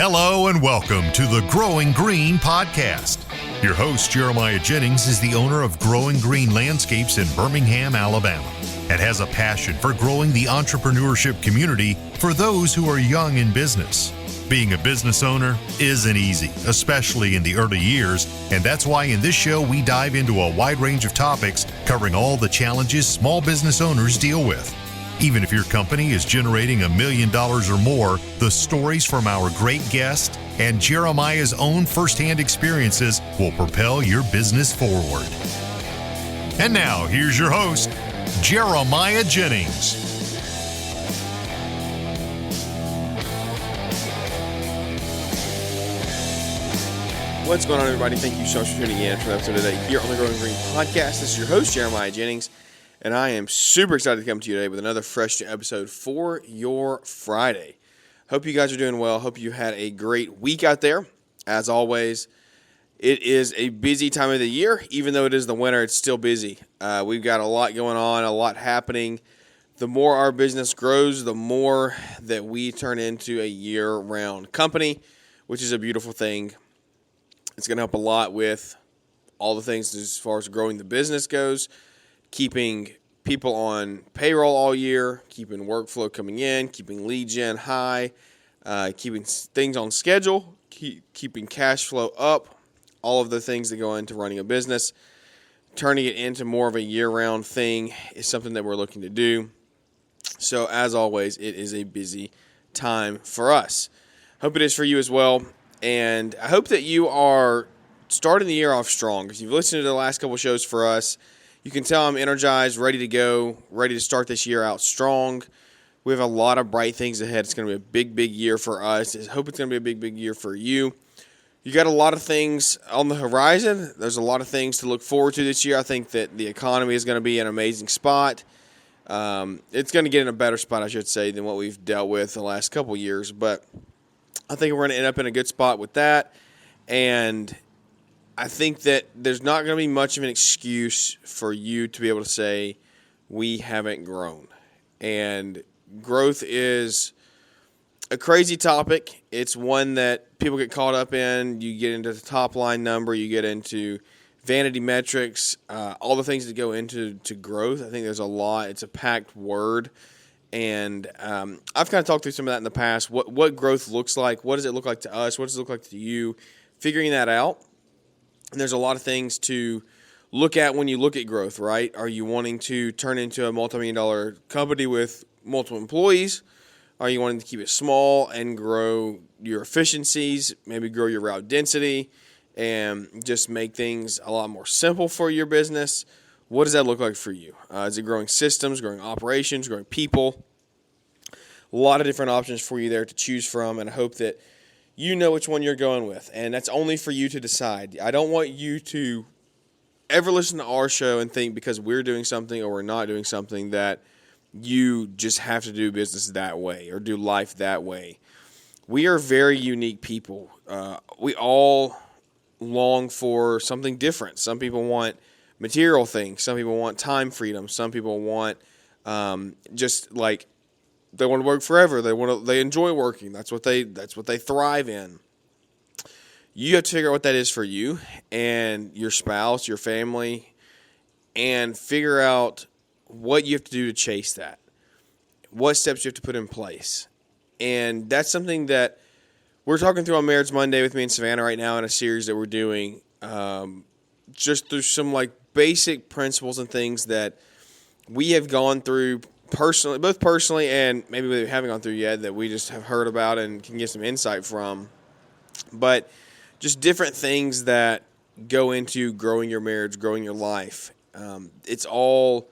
Hello and welcome to the Growing Green podcast. Your host, Jeremiah Jennings, is the owner of Growing Green Landscapes in Birmingham, Alabama, and has a passion for growing the entrepreneurship community for those who are young in business. Being a business owner isn't easy, especially in the early years, and that's why in this show we dive into a wide range of topics covering all the challenges small business owners deal with. Even if your company is generating $1 million or more, the stories from our great guest and Jeremiah's own firsthand experiences will propel your business forward. And now, here's your host, Jeremiah Jennings. What's going on, everybody? Thank you so much for tuning in for an episode today here on the Growing Green podcast. This is your host, Jeremiah Jennings, and I am super excited to come to you today with another fresh episode for your Friday. Hope you guys are doing well. Hope you had a great week out there. As always, it is a busy time of the year. Even though it is the winter, it's still busy. We've got a lot going on, a lot happening. The more our business grows, the more that we turn into a year-round company, which is a beautiful thing. It's going to help a lot with all the things as far as growing the business goes, keeping people on payroll all year, keeping workflow coming in, keeping lead gen high, keeping things on schedule, keeping cash flow up, all of the things that go into running a business. Turning it into more of a year-round thing is something that we're looking to do. So, as always, it is a busy time for us. Hope it is for you as well. And I hope that you are starting the year off strong. If you've listened to the last couple shows for us, you can tell I'm energized, ready to go, ready to start this year out strong. We have a lot of bright things ahead. It's going to be a big, big year for us. I hope it's going to be a big, big year for you. You got a lot of things on the horizon. There's a lot of things to look forward to this year. I think that the economy is going to be in an amazing spot. It's going to get in a better spot, I should say, than what we've dealt with the last couple years. But I think we're going to end up in a good spot with that, and I think that there's not going to be much of an excuse for you to be able to say we haven't grown. And growth is a crazy topic. It's one that people get caught up in. You get into the top line number, you get into vanity metrics, all the things that go into growth. I think there's a lot. It's a packed word. And I've kind of talked through some of that in the past, what growth looks like, what does it look like to us, what does it look like to you, figuring that out. And there's a lot of things to look at when you look at growth, right? Are you wanting to turn into a multi-million-dollar company with multiple employees? Are you wanting to keep it small and grow your efficiencies, maybe grow your route density, and just make things a lot more simple for your business? What does that look like for you? Is it growing systems, growing operations, growing people? A lot of different options for you there to choose from, and I hope that you know which one you're going with, and that's only for you to decide. I don't want you to ever listen to our show and think because we're doing something or we're not doing something that you just have to do business that way or do life that way. We are very unique people. We all long for something different. Some people want material things. Some people want time freedom. Some people want just like they want to work forever. They enjoy working. That's what they thrive in. You have to figure out what that is for you and your spouse, your family, and figure out what you have to do to chase that. What steps you have to put in place. And that's something that we're talking through on Marriage Monday with me and Savannah right now in a series that we're doing just through some like basic principles and things that we have gone through personally, both personally and maybe we haven't gone through yet, that we just have heard about and can get some insight from. But just different things that go into growing your marriage, growing your life. It's all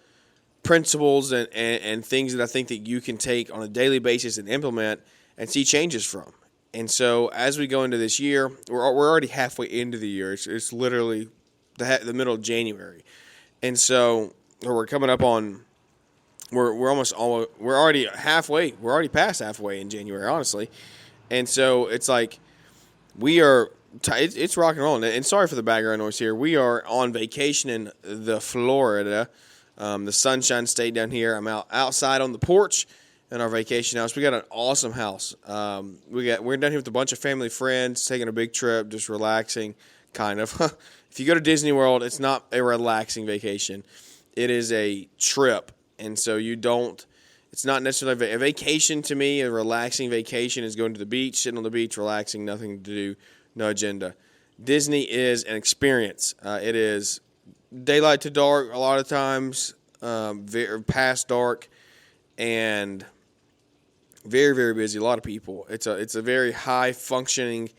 principles and things that I think that you can take on a daily basis and implement and see changes from. And so as we go into this year, we're already halfway into the year. It's literally the middle of January. And so we're coming up on we're already halfway. We're already past halfway in January, honestly. And so it's like it's rock and roll. And sorry for the background noise here. We are on vacation in the Florida, the Sunshine State down here. I'm outside on the porch in our vacation house. We got an awesome house. We're down here with a bunch of family friends, taking a big trip, just relaxing, kind of. If you go to Disney World, it's not a relaxing vacation. It is a trip, and so it's not necessarily a vacation to me. A relaxing vacation is going to the beach, sitting on the beach, relaxing, nothing to do, no agenda. Disney is an experience. It is daylight to dark a lot of times, past dark, and very, very busy. A lot of people. It's a very high functioning,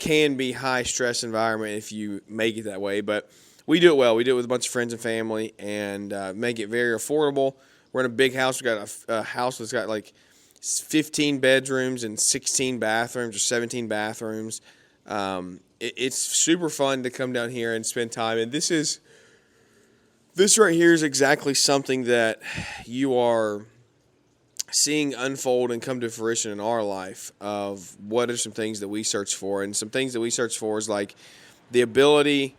can be high stress environment if you make it that way. But we do it well. We do it with a bunch of friends and family, and make it very affordable. We're in a big house. We got a house that's got like 15 bedrooms and 16 bathrooms or 17 bathrooms. It's super fun to come down here and spend time. And this right here is exactly something that you are seeing unfold and come to fruition in our life of what are some things that we search for. And some things that we search for is like the ability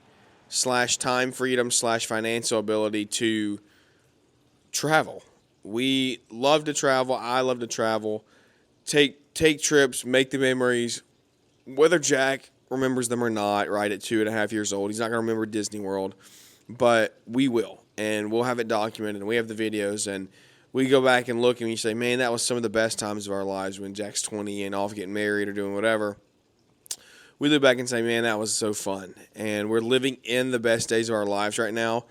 / time freedom / financial ability to travel. We love to travel. I love to travel. Take trips, make the memories. Whether Jack remembers them or not, right, at 2.5 years old, he's not going to remember Disney World, but we will, and we'll have it documented, and we have the videos, and we go back and look, and we say, man, that was some of the best times of our lives when Jack's 20 and off getting married or doing whatever. We look back and say, man, that was so fun, and we're living in the best days of our lives right now.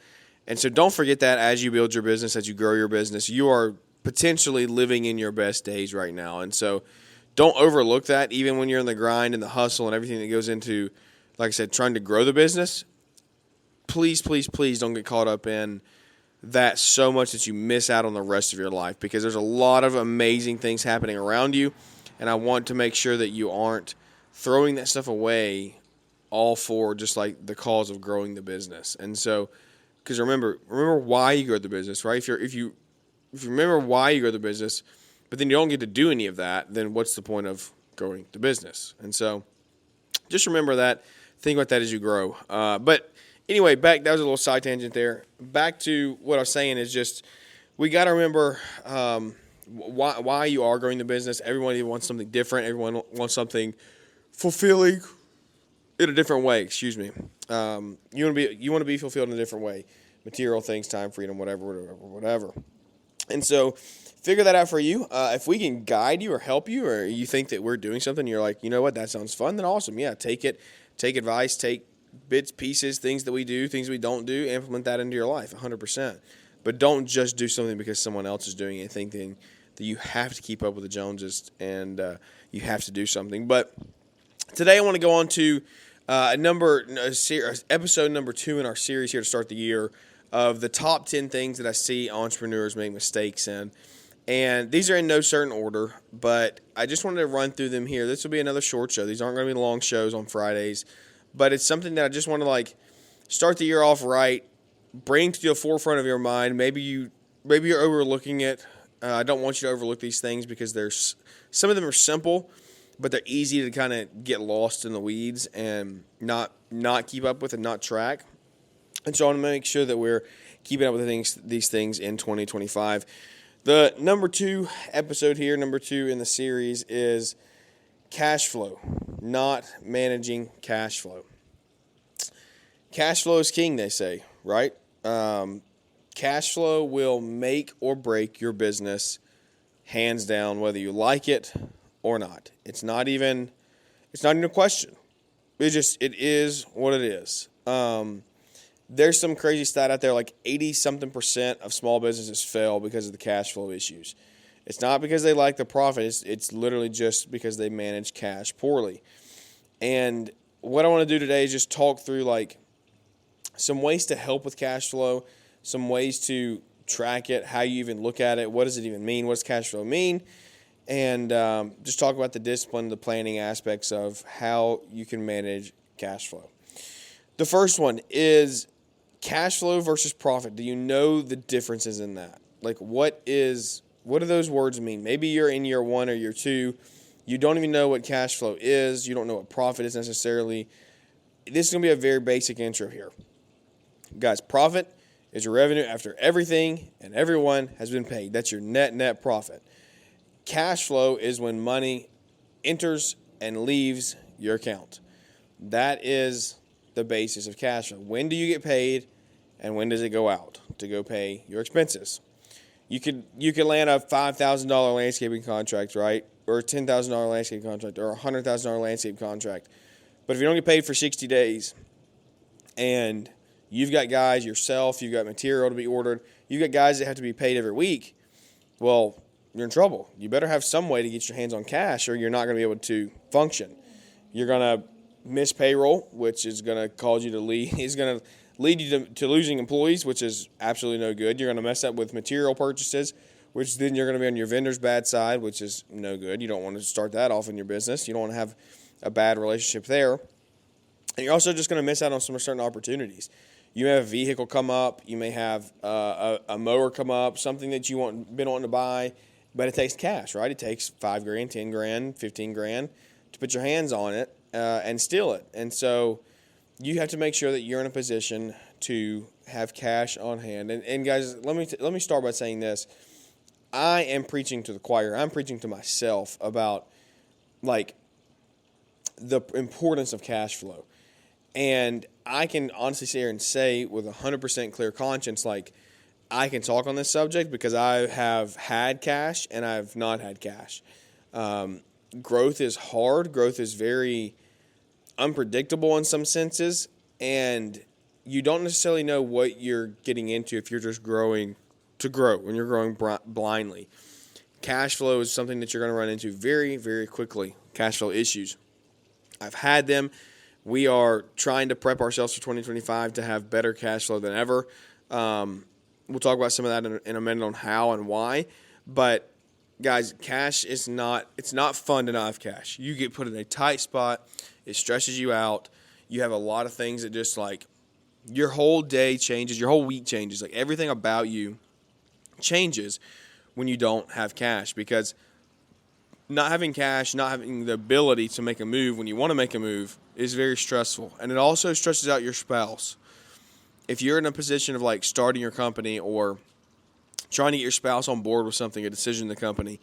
And so don't forget that as you build your business, as you grow your business, you are potentially living in your best days right now. And so don't overlook that, even when you're in the grind and the hustle and everything that goes into, like I said, trying to grow the business. Please, please, please don't get caught up in that so much that you miss out on the rest of your life, because there's a lot of amazing things happening around you, and I want to make sure that you aren't throwing that stuff away all for just like the cause of growing the business. And so, because remember why you grow the business, right? If you remember why you grow the business, but then you don't get to do any of that, then what's the point of growing the business? And so, just remember that. Think about that as you grow. But anyway, that was a little side tangent there. Back to what I was saying is just we got to remember why you are growing the business. Everyone wants something different. Everyone wants something fulfilling in a different way. Excuse me. You want to be fulfilled in a different way. Material things, time, freedom, whatever. And so figure that out for you. If we can guide you or help you, or you think that we're doing something, you're like, you know what, that sounds fun, then awesome. Yeah, take it. Take advice. Take bits, pieces, things that we do, things we don't do, implement that into your life 100%. But don't just do something because someone else is doing it, thinking that you have to keep up with the Joneses and you have to do something. But today I want to go on to episode number 2 in our series here to start the year of the top 10 things that I see entrepreneurs make mistakes in. And these are in no certain order, but I just wanted to run through them here. This will be another short show. These aren't going to be long shows on Fridays, but it's something that I just want to start the year off right, bring to the forefront of your mind. Maybe you're overlooking it. I don't want you to overlook these things because some of them are simple, but they're easy to kind of get lost in the weeds and not keep up with and not track. And so I want to make sure that we're keeping up with these things in 2025. The number 2 episode here, number 2 in the series, is cash flow, not managing cash flow. Cash flow is king, they say, right? Cash flow will make or break your business, hands down, whether you like it or not. It's not even a question. It is what it is. There's some crazy stat out there, like 80-something% of small businesses fail because of the cash flow issues. It's not because they like the profit. It's literally just because they manage cash poorly. And what I want to do today is just talk through some ways to help with cash flow, some ways to track it, how you even look at it, what does it even mean, what does cash flow mean, and just talk about the discipline, the planning aspects of how you can manage cash flow. The first one is cash flow versus profit. Do you know the differences in that? What do those words mean? Maybe you're in year 1 or year 2. You don't even know what cash flow is. You don't know what profit is necessarily. This is going to be a very basic intro here. Guys, profit is your revenue after everything and everyone has been paid. That's your net profit. cash flow is when money enters and leaves your account. That is the basis of cash flow. When do you get paid, and when does it go out to go pay your expenses? You could land a $5,000 landscaping contract, right, or a $10,000 landscaping contract, or a $100,000 landscape contract. But if you don't get paid for 60 days, and you've got guys yourself, you've got material to be ordered, you've got guys that have to be paid every week, well, you're in trouble. You better have some way to get your hands on cash, or you're not going to be able to function. You're going to miss payroll, which is going to cause you to leave. Is going to lead you to losing employees, which is absolutely no good. You're going to mess up with material purchases, which then you're going to be on your vendor's bad side, which is no good. You don't want to start that off in your business. You don't want to have a bad relationship there. And you're also just going to miss out on some certain opportunities. You may have a vehicle come up. You may have a mower come up, something that you been wanting to buy, but it takes cash, right? It takes $5,000, $10,000, $15,000 to put your hands on it and steal it. And so you have to make sure that you're in a position to have cash on hand. And guys, let me start by saying this. I am preaching to the choir. I'm preaching to myself about like the importance of cash flow. And I can honestly sit here and say with 100% clear conscience, like, I can talk on this subject because I have had cash and I've not had cash. Growth is hard. Growth is very unpredictable in some senses. And you don't necessarily know what you're getting into if you're just growing to grow, when you're growing blindly. Cash flow is something that you're going to run into very, very quickly. Cash flow issues. I've had them. We are trying to prep ourselves for 2025 to have better cash flow than ever. We'll talk about some of that in a minute on how and why. But, guys, cash is it's not fun to not have cash. You get put in a tight spot. It stresses you out. You have a lot of things that just, like, your whole day changes. Your whole week changes. Like, everything about you changes when you don't have cash, because not having cash, not having the ability to make a move when you want to make a move is very stressful. And it also stresses out your spouse. If you're in a position of like starting your company or trying to get your spouse on board with something, a decision in the company,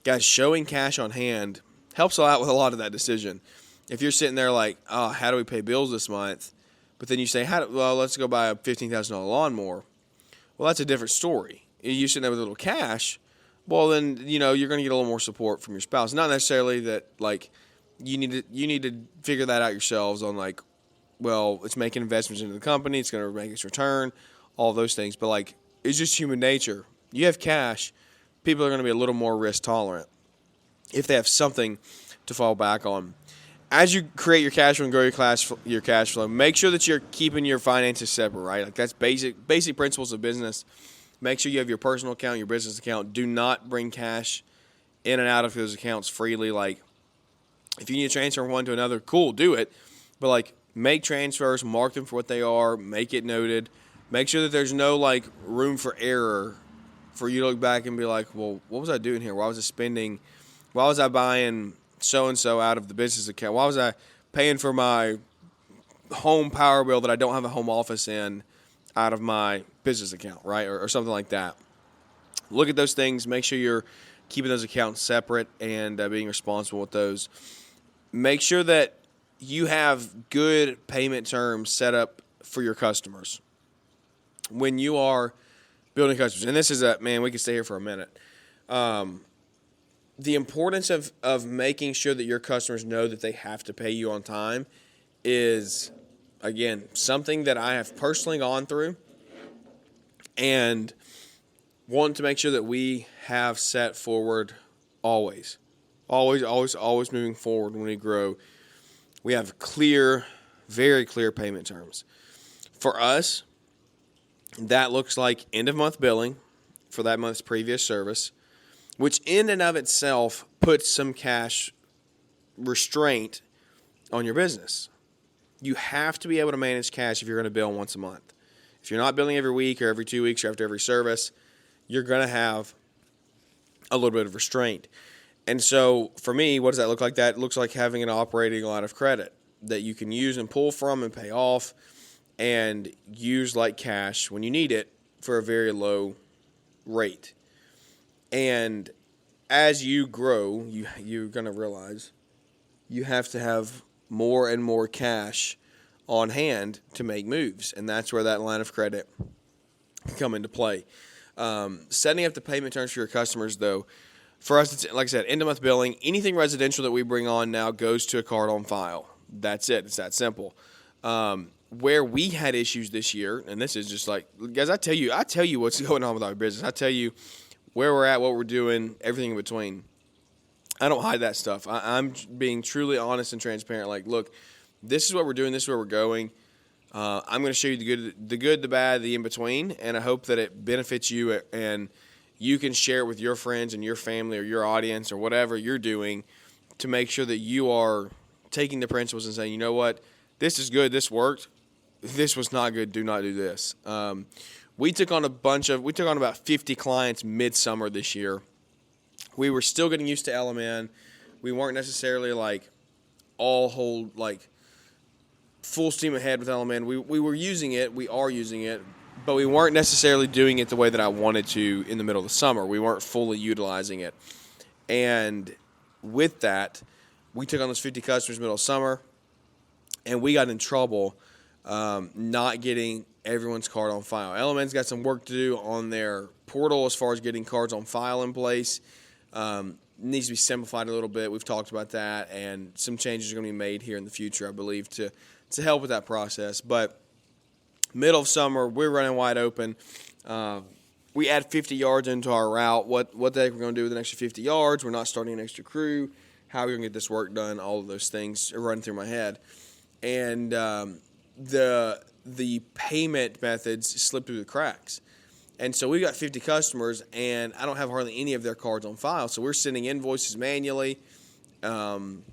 guys, showing cash on hand helps out with a lot of that decision. If you're sitting there like, oh, how do we pay bills this month? But then you say, well, let's go buy a $15,000 lawnmower. Well, that's a different story. You're sitting there with a little cash. Well, then, you're going to get a little more support from your spouse. Not necessarily that, like, you need to figure that out yourselves on, like, well, it's making investments into the company, it's going to make its return, all those things. But, like, it's just human nature. You have cash, people are going to be a little more risk tolerant if they have something to fall back on. As you create your cash flow and grow your cash flow, make sure that you're keeping your finances separate, right? Like, that's basic principles of business. Make sure you have your personal account, your business account. Do not bring cash in and out of those accounts freely. Like, if you need to transfer from one to another, cool, do it. But, like, make transfers, mark them for what they are, make it noted. Make sure that there's no, like, room for error for you to look back and be like, well, what was I doing here? Why was I spending? Why was I buying so-and-so out of the business account? Why was I paying for my home power bill that I don't have a home office in out of my business account, right, or something like that? Look at those things. Make sure you're keeping those accounts separate and being responsible with those. Make sure that you have good payment terms set up for your customers when you are building customers. And this is we could stay here for a minute. The importance of making sure that your customers know that they have to pay you on time is, again, something that I have personally gone through and want to make sure that we have set forward always. Always moving forward when we grow. We have clear, very clear payment terms. For us, that looks like end-of-month billing for that month's previous service, which in and of itself puts some cash restraint on your business. You have to be able to manage cash if you're going to bill once a month. If you're not billing every week or every 2 weeks or after every service, you're going to have a little bit of restraint. And so for me, what does that look like? That looks like having an operating line of credit that you can use and pull from and pay off and use like cash when you need it for a very low rate. And as you grow, you're going to realize you have to have more and more cash on hand to make moves, and that's where that line of credit can come into play. Setting up the payment terms for your customers, though, for us, it's, like I said, end-of-month billing. Anything residential that we bring on now goes to a card on file. That's it. It's that simple. Where we had issues this year, and this is just like, guys, I tell you what's going on with our business. I tell you where we're at, what we're doing, everything in between. I don't hide that stuff. I'm being truly honest and transparent. Like, look, this is what we're doing. This is where we're going. I'm going to show you the good, the bad, the in between, and I hope that it benefits you and you can share it with your friends and your family or your audience or whatever you're doing to make sure that you are taking the principles and saying, you know what, this is good, this worked. This was not good. Do not do this. We took on about 50 clients midsummer this year. We were still getting used to LMN. We weren't necessarily like full steam ahead with LMN. We were using it. We are using it, but we weren't necessarily doing it the way that I wanted to in the middle of the summer. We weren't fully utilizing it. And with that, we took on those 50 customers middle of summer, and we got in trouble not getting everyone's card on file. LMN's got some work to do on their portal as far as getting cards on file in place. Needs to be simplified a little bit. We've talked about that, and some changes are going to be made here in the future, I believe, to help with that process. But middle of summer, we're running wide open. We add 50 yards into our route. What the heck we're going to do with an extra 50 yards? We're not starting an extra crew. How are we going to get this work done? All of those things are running through my head. And the payment methods slipped through the cracks. And so we got 50 customers, and I don't have hardly any of their cards on file. So we're sending invoices manually. We're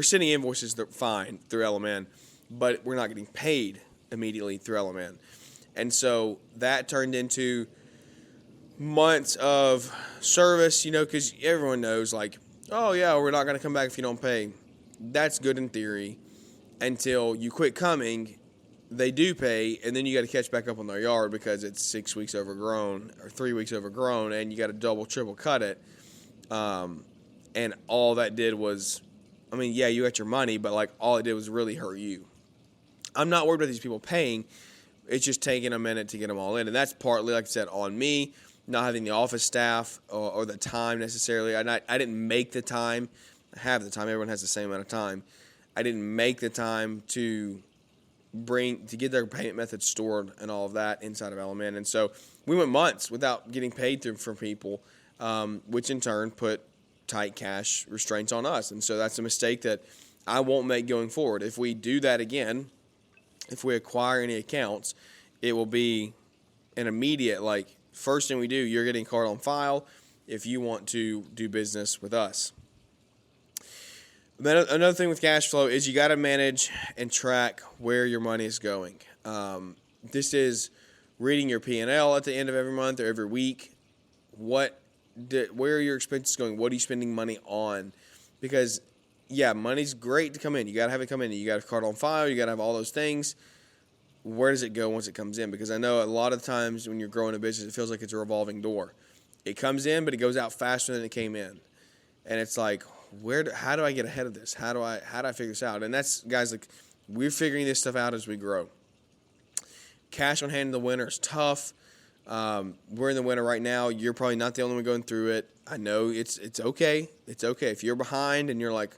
sending invoices fine through LMN, but we're not getting paid immediately through LMN. And so that turned into months of service, because everyone knows, like, oh, yeah, we're not going to come back if you don't pay. That's good in theory until you quit coming. They do pay, and then you got to catch back up on their yard because it's 6 weeks overgrown or 3 weeks overgrown, and you got to double, triple cut it. And all that did was, you got your money, but like all it did was really hurt you. I'm not worried about these people paying. It's just taking a minute to get them all in, and that's partly, like I said, on me, not having the office staff or the time necessarily. I didn't make the time. I have the time. Everyone has the same amount of time. I didn't make the time to get their payment methods stored and all of that inside of LMN. And so we went months without getting paid from people, which in turn put tight cash restraints on us. And so that's a mistake that I won't make going forward. If we do that again, if we acquire any accounts, it will be an immediate, first thing we do, you're getting a card on file if you want to do business with us. Then another thing with cash flow is you got to manage and track where your money is going. This is reading your P&L at the end of every month or every week. Where are your expenses going? What are you spending money on? Because, money's great to come in. You got to have it come in. You got a card on file. You got to have all those things. Where does it go once it comes in? Because I know a lot of times when you're growing a business, it feels like it's a revolving door. It comes in, but it goes out faster than it came in. And it's like, how do I get ahead of this? How do I figure this out? And that's, guys, we're figuring this stuff out as we grow. Cash on hand in the winter is tough. We're in the winter right now. You're probably not the only one going through it. I know it's okay. It's okay. If you're behind and you're like,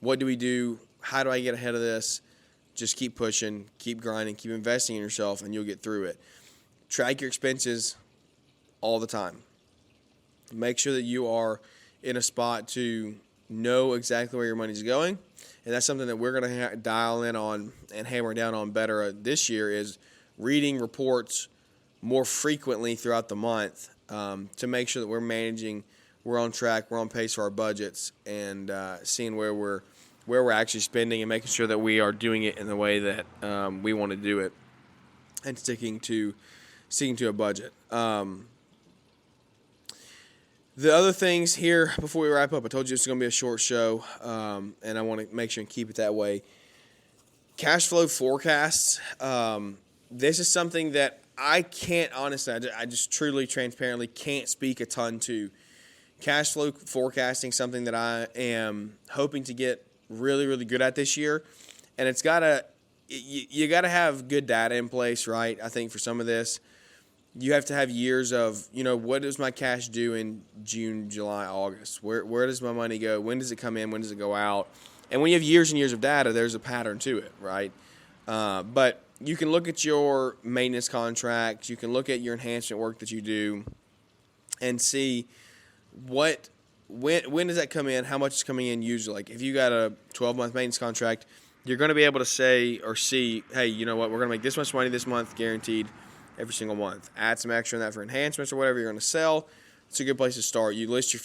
what do we do? How do I get ahead of this? Just keep pushing, keep grinding, keep investing in yourself, and you'll get through it. Track your expenses all the time. Make sure that you are in a spot to know exactly where your money's going, and that's something that we're going to dial in on and hammer down on better this year is reading reports more frequently throughout the month to make sure that we're on track, we're on pace for our budgets, and seeing where we're actually spending and making sure that we are doing it in the way that we want to do it and sticking to a budget. The other things here, before we wrap up, I told you it's going to be a short show, and I want to make sure and keep it that way. Cash flow forecasts. This is something that I can't, honestly, I just truly, transparently can't speak a ton to cash flow forecasting, something that I am hoping to get really, really good at this year. And it's got to, you got to have good data in place, right? I think for some of this, you have to have years of, what does my cash do in June, July, August? Where does my money go? When does it come in? When does it go out? And when you have years and years of data, there's a pattern to it, right? But you can look at your maintenance contracts. You can look at your enhancement work that you do and see when does that come in, how much is coming in usually. Like if you got a 12-month maintenance contract, you're going to be able to say or see, hey, you know what, we're going to make this much money this month guaranteed every single month. Add some extra in that for enhancements or whatever you're going to sell. It's a good place to start. You list your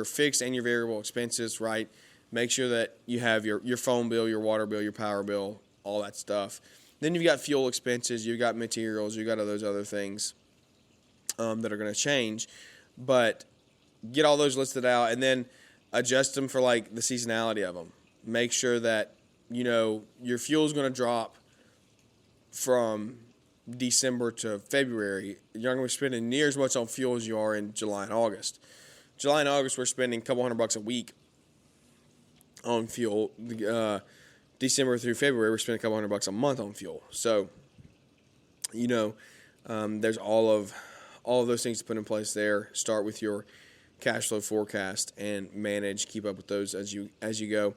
fixed and your variable expenses, right? Make sure that you have your phone bill, your water bill, your power bill, all that stuff. Then you've got fuel expenses, you've got materials, you've got all those other things that are going to change. But get all those listed out and then adjust them for like the seasonality of them. Make sure that, your fuel is going to drop from December to February. You're not going to be spending near as much on fuel as you are in July and August. July and August, we're spending a couple $100 a week on fuel. December through February, we're spending a couple $100 a month on fuel. So, there's all of those things to put in place there. Start with your cash flow forecast and keep up with those as you go.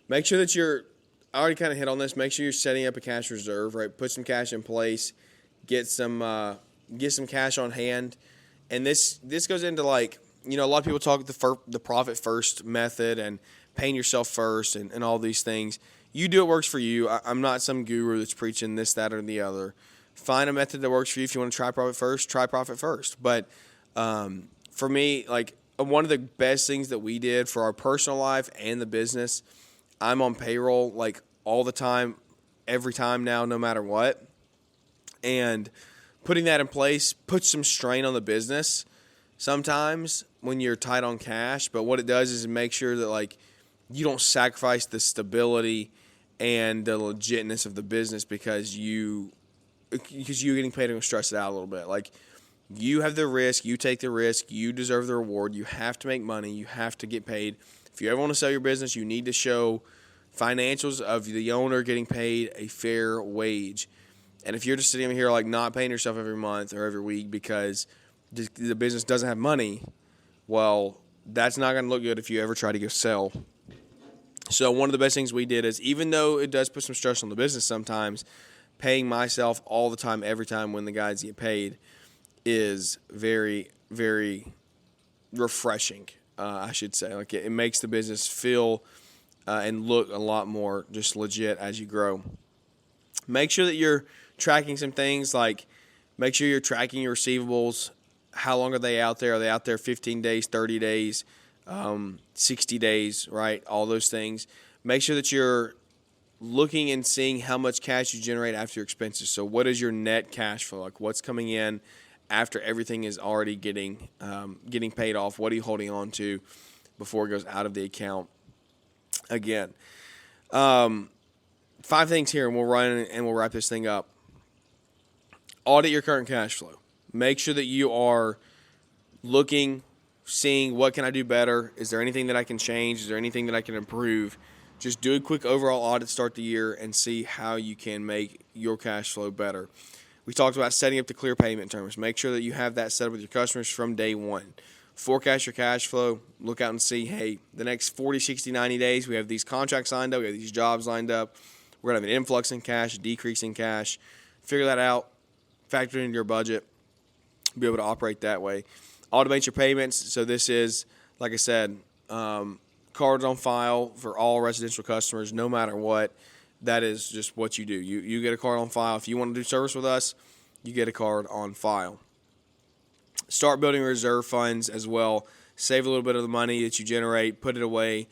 Make sure that I already kind of hit on this. Make sure you're setting up a cash reserve, right? Put some cash in place. Get some cash on hand. And this goes into like, a lot of people talk the profit first method and paying yourself first and all these things. You do what works for you. I'm not some guru that's preaching this, that, or the other. Find a method that works for you. If you want to try profit first, try profit first. But for me, like one of the best things that we did for our personal life and the business, I'm on payroll like all the time, every time now, no matter what. And putting that in place puts some strain on the business sometimes when you're tight on cash. But what it does is make sure that like you don't sacrifice the stability and the legitness of the business because you're getting paid to stress it out a little bit. Like you have the risk, you take the risk, you deserve the reward. You have to make money, you have to get paid. If you ever want to sell your business, you need to show financials of the owner getting paid a fair wage. And if you're just sitting here like not paying yourself every month or every week because the business doesn't have money, well, that's not going to look good if you ever try to go sell. So one of the best things we did is, even though it does put some stress on the business sometimes, paying myself all the time, every time when the guys get paid is very, very refreshing, I should say. Like it makes the business feel and look a lot more just legit as you grow. Make sure that you're tracking some things, like make sure you're tracking your receivables. How long are they out there? Are they out there 15 days, 30 days, 60 days, right? All those things. Make sure that you're looking and seeing how much cash you generate after your expenses. So what is your net cash flow? Like what's coming in after everything is already getting paid off? What are you holding on to before it goes out of the account? Again, 5 things here, and we'll run and we'll wrap this thing up. Audit your current cash flow. Make sure that you are looking, seeing what can I do better? Is there anything that I can change? Is there anything that I can improve? Just do a quick overall audit, start the year, and see how you can make your cash flow better. We talked about setting up the clear payment terms. Make sure that you have that set up with your customers from day one. Forecast your cash flow. Look out and see, hey, the next 40, 60, 90 days, we have these contracts lined up. We have these jobs lined up. We're going to have an influx in cash, a decrease in cash. Figure that out. Factor it into your budget. Be able to operate that way. Automate your payments. So this is, like I said, cards on file for all residential customers, no matter what. That is just what you do. You get a card on file. If you want to do service with us, you get a card on file. Start building reserve funds as well. Save a little bit of the money that you generate, put it away.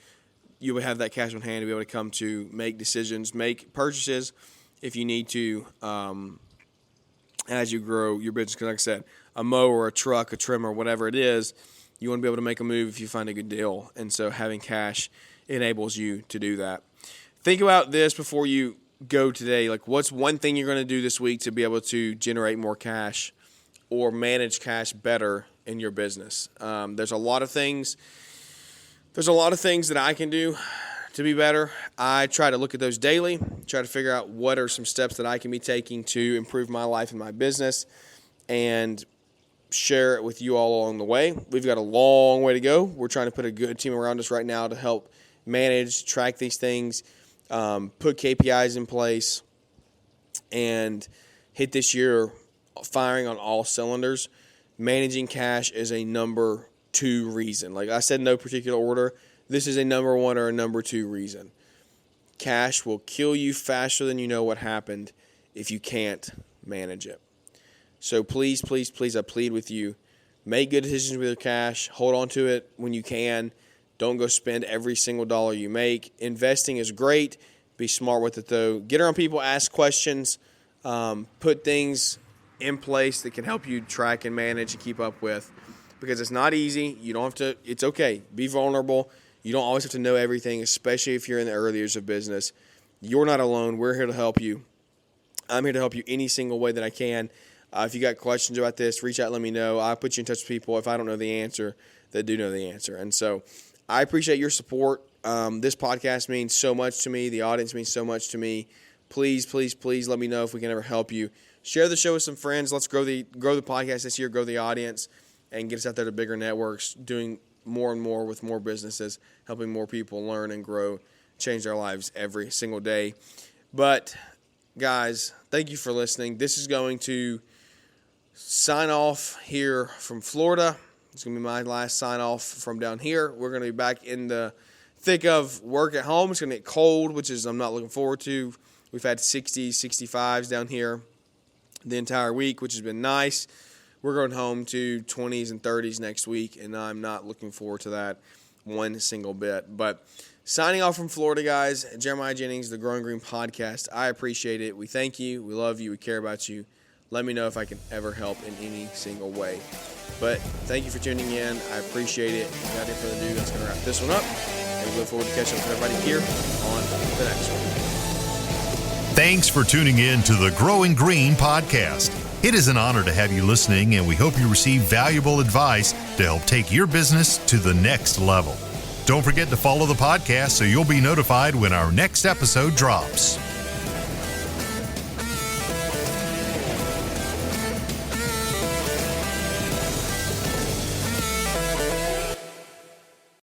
You will have that cash on hand to be able to come to make decisions, make purchases if you need to as you grow your business. Because like I said, a mower, a truck, a trimmer, whatever it is, you want to be able to make a move if you find a good deal. And so having cash enables you to do that. Think about this before you go today, like what's one thing you're going to do this week to be able to generate more cash or manage cash better in your business? There's a lot of things that I can do to be better. I try to look at those daily, try to figure out what are some steps that I can be taking to improve my life and my business, and share it with you all along the way. We've got a long way to go. We're trying to put a good team around us right now to help manage, track these things, put KPIs in place, and hit this year firing on all cylinders. Managing cash is a number 2 reason. Like I said, in no particular order, this is a number 1 or a number 2 reason. Cash will kill you faster than you know what happened if you can't manage it. So please, please, please, I plead with you, make good decisions with your cash. Hold on to it when you can. Don't go spend every single dollar you make. Investing is great. Be smart with it, though. Get around people, ask questions, put things in place that can help you track and manage and keep up with, because it's not easy. You don't have to. It's okay. Be vulnerable. You don't always have to know everything, especially if you're in the early years of business. You're not alone. We're here to help you. I'm here to help you any single way that I can. If you got questions about this, reach out, let me know. I'll put you in touch with people, if I don't know the answer, that do know the answer. And so I appreciate your support. This podcast means so much to me. The audience means so much to me. Please, please, please let me know if we can ever help you. Share the show with some friends. Let's grow the podcast this year, grow the audience, and get us out there to bigger networks, doing more and more with more businesses, helping more people learn and grow, change their lives every single day. But, guys, thank you for listening. This is going to sign off here from Florida. It's going to be my last sign off from down here. We're going to be back in the thick of work at home. It's going to get cold, which is I'm not looking forward to. We've had 60s, 65s down here the entire week, which has been nice. We're going home to 20s and 30s next week, and I'm not looking forward to that one single bit. But signing off from Florida, guys, Jeremiah Jennings, the Growing Green Podcast. I appreciate it. We thank you. We love you. We care about you. Let me know if I can ever help in any single way. But thank you for tuning in. I appreciate it. Without any further ado, that's going to wrap this one up. And we look forward to catching up with everybody here on the next one. Thanks for tuning in to the Growing Green Podcast. It is an honor to have you listening, and we hope you receive valuable advice to help take your business to the next level. Don't forget to follow the podcast so you'll be notified when our next episode drops.